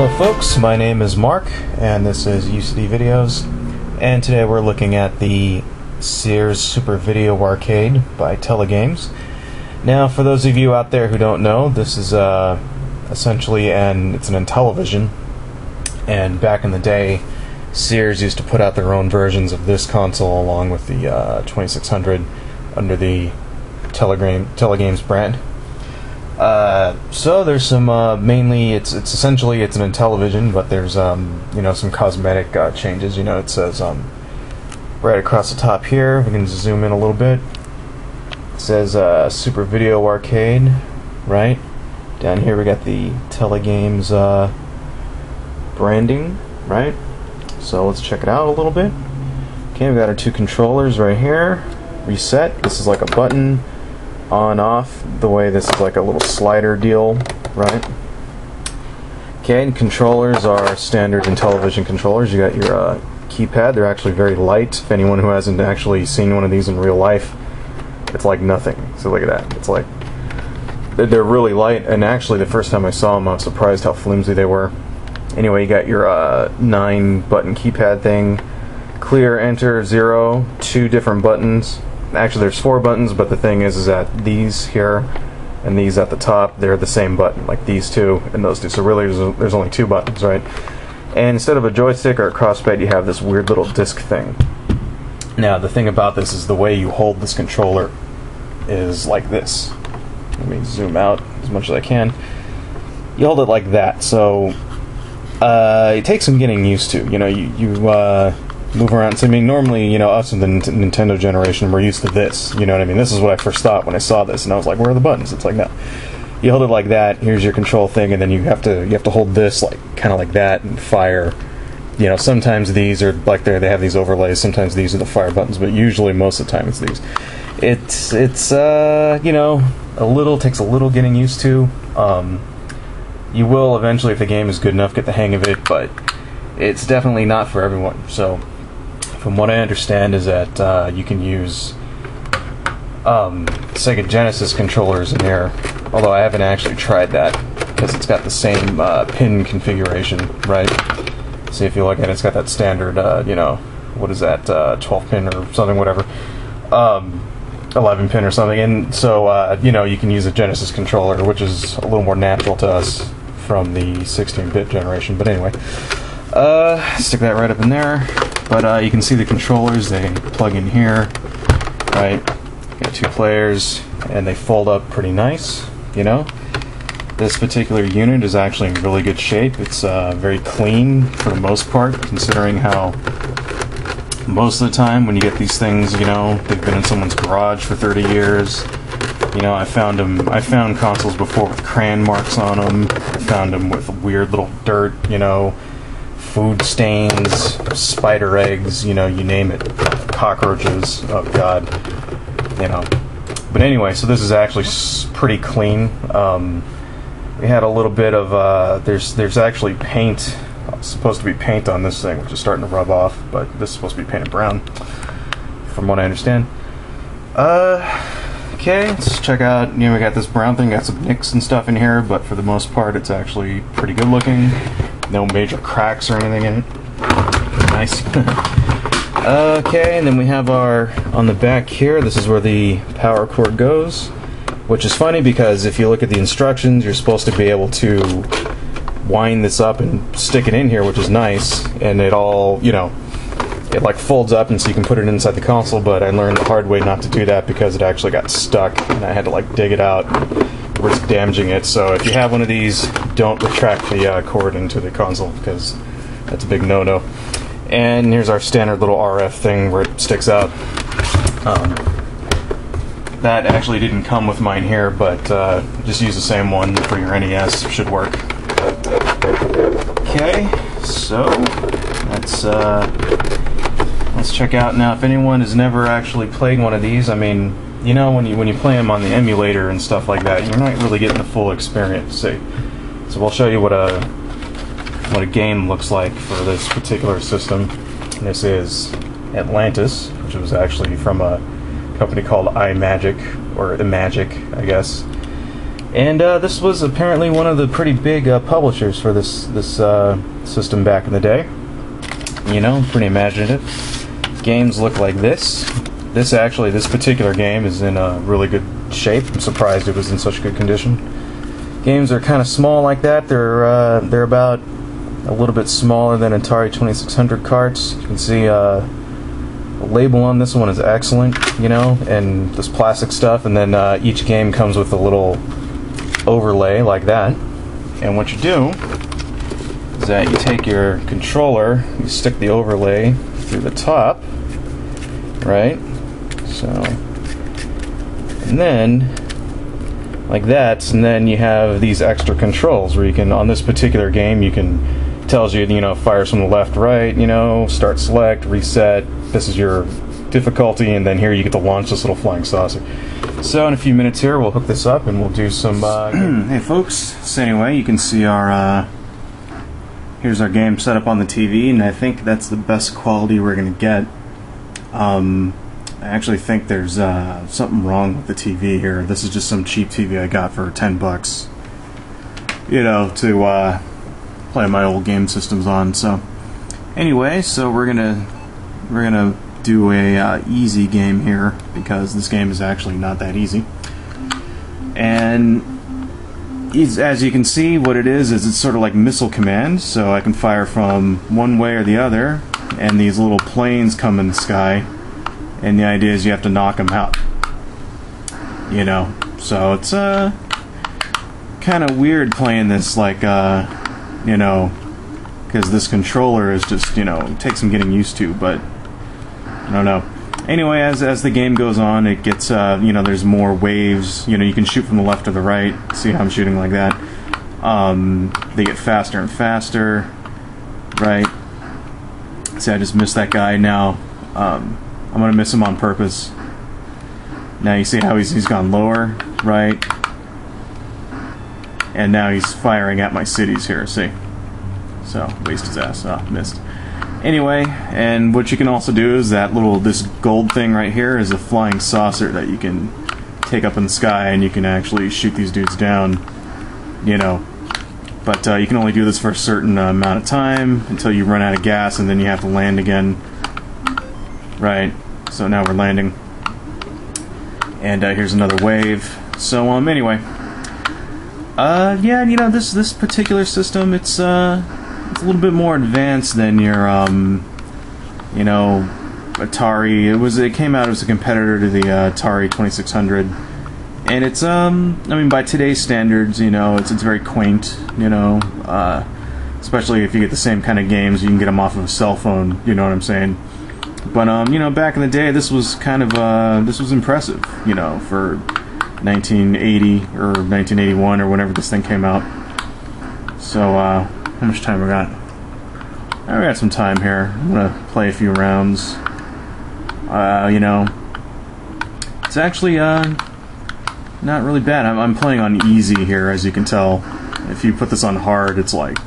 Hello folks, my name is Mark, and this is UCD Videos, and today we're looking at the Sears Super Video Arcade by Telegames. Now, for those of you out there who don't know, this is essentially it's an Intellivision, and back in the day, Sears used to put out their own versions of this console along with the 2600 under the Telegames brand. So there's some mainly it's essentially an Intellivision, but there's some cosmetic changes. It says right across the top here. We can zoom in a little bit. It says Super Video Arcade. Right down here we got the Telegames branding. Right. So let's check it out a little bit. Okay, we got our two controllers right here. Reset. This is like a button. On, off, the way this is like a little slider deal, right? Okay, and controllers are standard Intellivision controllers. You got your keypad. They're actually very light. If anyone who hasn't actually seen one of these in real life, it's like nothing. So look at that. It's like, they're really light, and actually the first time I saw them I was surprised how flimsy they were. Anyway, you got your 9-button keypad thing. Clear, enter, 0, 2 different buttons. Actually, there's 4 buttons, but the thing is that these here and these at the top, they're the same button, like these two and those two. So really, there's only 2 buttons, right? And instead of a joystick or a crosspad, you have this weird little disc thing. Now, the thing about this is the way you hold this controller is like this. Let me zoom out as much as I can. You hold it like that, so it takes some getting used to. You move around. So, I mean, normally, us in the Nintendo generation, we're used to this. You know what I mean? This is what I first thought when I saw this, and I was like, "Where are the buttons?" It's like, no, you hold it like that. Here's your control thing, and then you have to hold this kind of like that and fire. Sometimes these are like they have these overlays. Sometimes these are the fire buttons, but usually most of the time it's these. It's takes a little getting used to. You will eventually, if the game is good enough, get the hang of it, but it's definitely not for everyone. So, from what I understand is that you can use Sega Genesis controllers in here, although I haven't actually tried that because it's got the same pin configuration, right? See, if you look at it, it's got that standard, what is that, 12 pin or something, whatever, 11 pin or something, and so, you can use a Genesis controller, which is a little more natural to us from the 16-bit generation, but anyway. Stick that right up in there. But you can see the controllers, they plug in here, right? Got 2 players, and they fold up pretty nice, This particular unit is actually in really good shape. It's very clean for the most part, considering how most of the time when you get these things, they've been in someone's garage for 30 years. I found consoles before with crayon marks on them. I found them with weird little dirt, food stains, spider eggs, you name it, cockroaches, oh god, But anyway, so this is actually pretty clean. We had a little bit of, there's actually paint, supposed to be paint on this thing, which is starting to rub off, but this is supposed to be painted brown, from what I understand. Okay, let's check out, we got this brown thing, got some nicks and stuff in here, but for the most part it's actually pretty good looking. No major cracks or anything in it. Nice. Okay, and then we have on the back here, this is where the power cord goes, which is funny because if you look at the instructions, you're supposed to be able to wind this up and stick it in here, which is nice, and it all, it like folds up and so you can put it inside the console, but I learned the hard way not to do that because it actually got stuck and I had to dig it out. It's damaging it, so if you have one of these, don't retract the cord into the console because that's a big no-no. And here's our standard little RF thing where it sticks out. That actually didn't come with mine here, but just use the same one for your NES, should work. Okay, so let's check out now. If anyone has never actually played one of these, I mean, when you play them on the emulator and stuff like that, you're not really getting the full experience. So we'll show you what a game looks like for this particular system. This is Atlantis, which was actually from a company called iMagic, or Imagic, I guess. And this was apparently one of the pretty big publishers for this system back in the day. You know, pretty imaginative. Games look like this. This particular game is in really good shape. I'm surprised it was in such good condition. Games are kind of small like that. They're about a little bit smaller than Atari 2600 carts. You can see the label on this one is excellent, you know, and this plastic stuff. And then each game comes with a little overlay like that. And what you do is that you take your controller, you stick the overlay through the top, right? So, and then like that, and then you have these extra controls where you can, on this particular game, you can, tells you, you know, fires from the left, right, you know, start, select, reset, this is your difficulty, and then here you get to launch this little flying saucer. So in a few minutes here, we'll hook this up and we'll do some hey folks, so anyway, you can see our here's our game set up on the TV, and I think that's the best quality we're gonna get. I actually think there's something wrong with the TV here. This is just some cheap TV I got for 10 bucks, you know, to play my old game systems on. So anyway, so we're gonna do a easy game here, because this game is actually not that easy. And as you can see, what it is it's sort of like missile command, so I can fire from one way or the other, and these little planes come in the sky, and the idea is you have to knock them out, you know. So it's kind of weird playing this, like you know, because this controller is just, you know, it takes some getting used to, but I don't know. Anyway, as the game goes on, it gets, you know, there's more waves. You know, you can shoot from the left to the right. See how I'm shooting like that? They get faster and faster, right? See, I just missed that guy. Now, I'm gonna miss him on purpose. Now you see how he's gone lower, right? And now he's firing at my cities here. See? So waste his ass. Oh, missed. Anyway, and what you can also do is this gold thing right here is a flying saucer that you can take up in the sky, and you can actually shoot these dudes down, you know. But you can only do this for a certain amount of time until you run out of gas, and then you have to land again. Right, so now we're landing. And here's another wave. So, anyway. Yeah, you know, this particular system, it's a little bit more advanced than your, you know, Atari. It came out as a competitor to the Atari 2600, and it's, I mean, by today's standards, you know, it's very quaint, you know, especially if you get the same kind of games, you can get them off of a cell phone, you know what I'm saying? But, you know, back in the day, this was kind of, this was impressive, you know, for 1980 or 1981 or whenever this thing came out. So, how much time we got? We got some time here. I'm gonna play a few rounds. You know, it's actually not really bad. I'm playing on easy here, as you can tell. If you put this on hard, it's like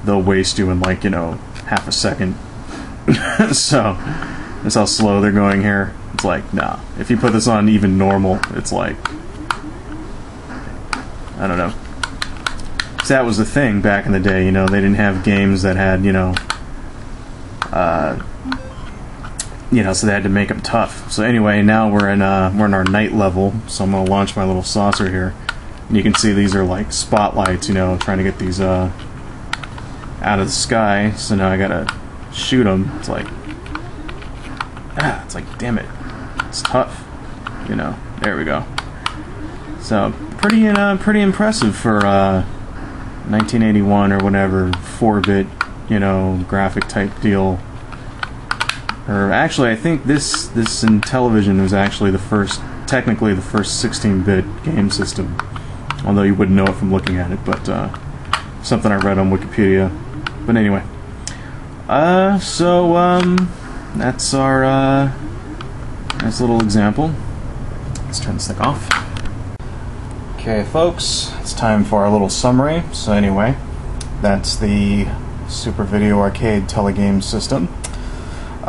they'll waste you in, like, you know, half a second. So that's how slow they're going here. It's like, nah. If you put this on even normal, it's like, I don't know. So that was the thing back in the day, you know, they didn't have games that had, you know, so they had to make them tough. So anyway, now we're in our night level, so I'm gonna launch my little saucer here, and you can see these are like spotlights, you know, trying to get these out of the sky. So now I gotta shoot them. It's like, it's like, damn it, it's tough, you know. There we go. So pretty impressive for 1981 or whatever, 4-bit, you know, graphic type deal. Or actually, I think this in television was actually technically the first 16-bit game system. Although you wouldn't know it from looking at it, but something I read on Wikipedia. But anyway, that's our nice little example. Let's turn this thing off. Okay, folks, it's time for our little summary. So anyway, that's the Super Video Arcade Telegames system. Would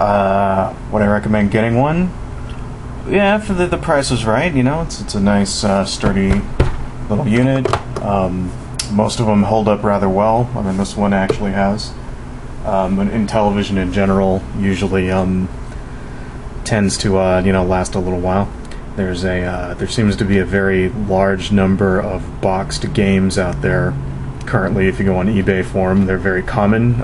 I recommend getting one? Yeah, for the price was right. You know, it's a nice, sturdy little unit. Most of them hold up rather well. I mean, this one actually has. But in television in general, usually tends to last a little while. There seems to be a very large number of boxed games out there currently. If you go on eBay for them, they're very common.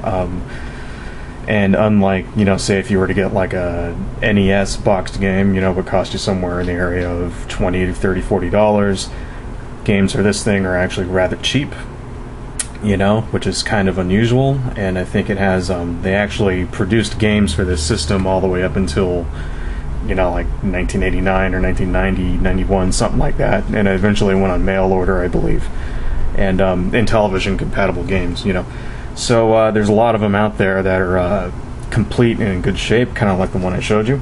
And unlike, say if you were to get like a NES boxed game, it would cost you somewhere in the area of $20 to $30, $40. Games for this thing are actually rather cheap, which is kind of unusual. And I think it has, they actually produced games for this system all the way up until, like 1989 or 1990, 91, something like that. And it eventually went on mail order, I believe. And in television compatible games, So there's a lot of them out there that are complete and in good shape, kind of like the one I showed you.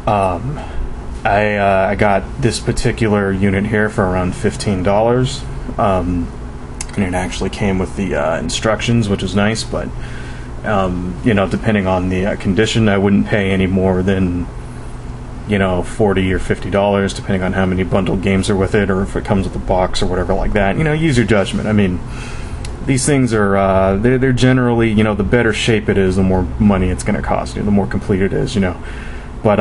I got this particular unit here for around $15, and it actually came with the instructions, which is nice. But depending on the condition, I wouldn't pay any more than $40 or $50, depending on how many bundled games are with it, or if it comes with a box or whatever like that. Use your judgment. I mean, these things are they're generally, the better shape it is, the more money it's going to cost you, the more complete it is, But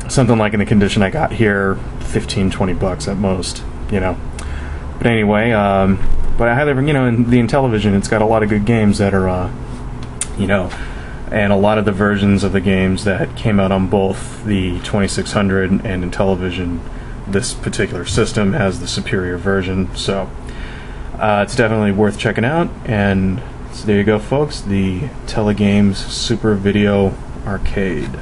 something like in the condition I got here, $15-20 at most, But anyway, but I highly, in the Intellivision, it's got a lot of good games that are, and a lot of the versions of the games that came out on both the 2600 and Intellivision, this particular system has the superior version, so it's definitely worth checking out. And so there you go, folks, the Telegames Super Video Arcade.